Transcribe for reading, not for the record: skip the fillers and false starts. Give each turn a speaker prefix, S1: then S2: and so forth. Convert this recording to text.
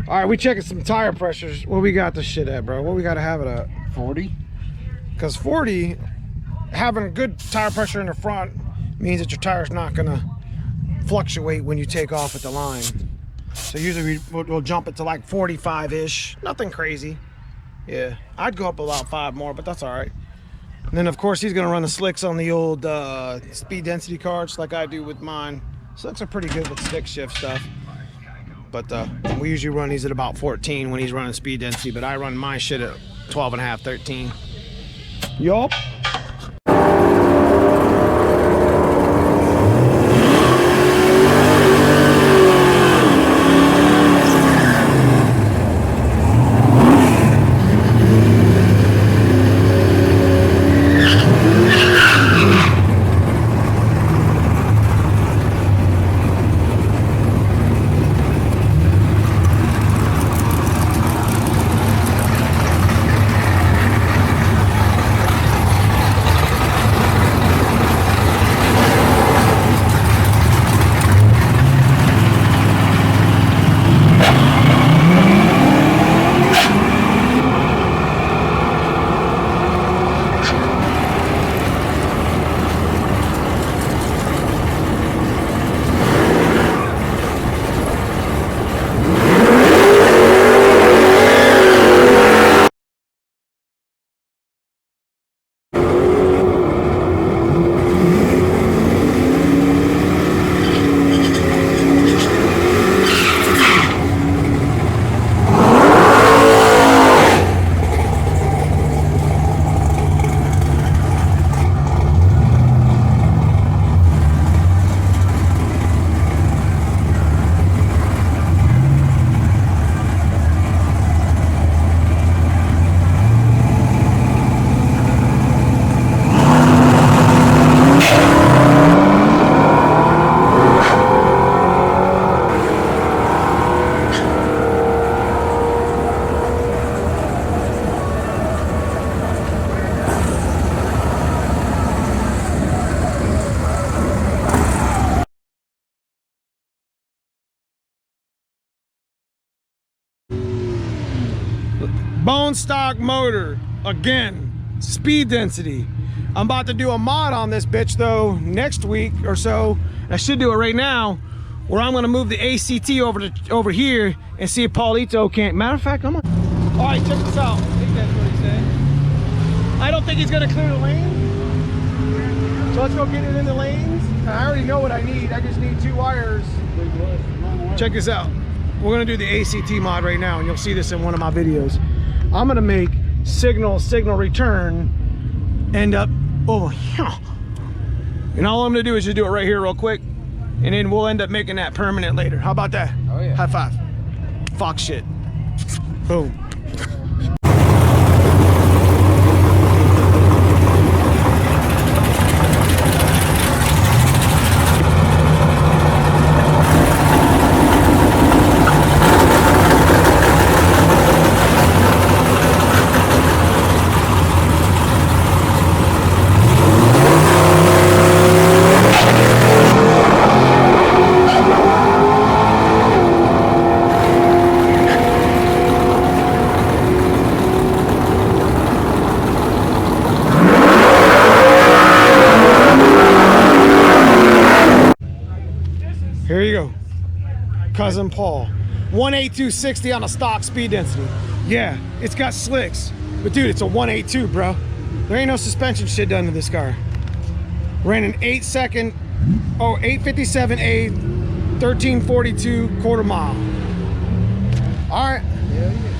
S1: All right, we checking some tire pressures. What we got this shit at, bro? What we got to have it at?
S2: 40.
S1: Because 40, having a good tire pressure in the front means that your tire's not gonna fluctuate when you take off at the line. So usually we'll jump it to like 45-ish. Nothing crazy. Yeah, I'd go up about 5 more, but that's all right. And then of course he's gonna run the slicks on the old speed density cards like I do with mine. Slicks are pretty good with stick shift stuff. But we usually run these at about 14 when he's running speed density, but I run my shit at 12.5, 13. Yup. Bone stock motor, again, speed density. I'm about to do a mod on this bitch though next week or so. I should do it right now, where I'm gonna move the ACT over here and see if Paulito can't. Matter of fact, come on. All right, check this out. I think that's what he said. I don't think he's gonna clear the lane. So let's go get it in the lanes. I already know what I need. I just need 2 wires. Check this out. We're gonna do the ACT mod right now, and you'll see this in one of my videos. I'm gonna make signal return end up over here. And all I'm gonna do is just do it right here real quick, and then we'll end up making that permanent later. How about that?
S2: Oh yeah.
S1: High five. Fox shit. Boom. Here you go, Cousin Paul. 18260 on a stock speed density. Yeah, it's got slicks, but dude, it's a 182, bro. There ain't no suspension shit done to this car. Ran an 857A, 1342 quarter mile. All right.
S2: Yeah, yeah.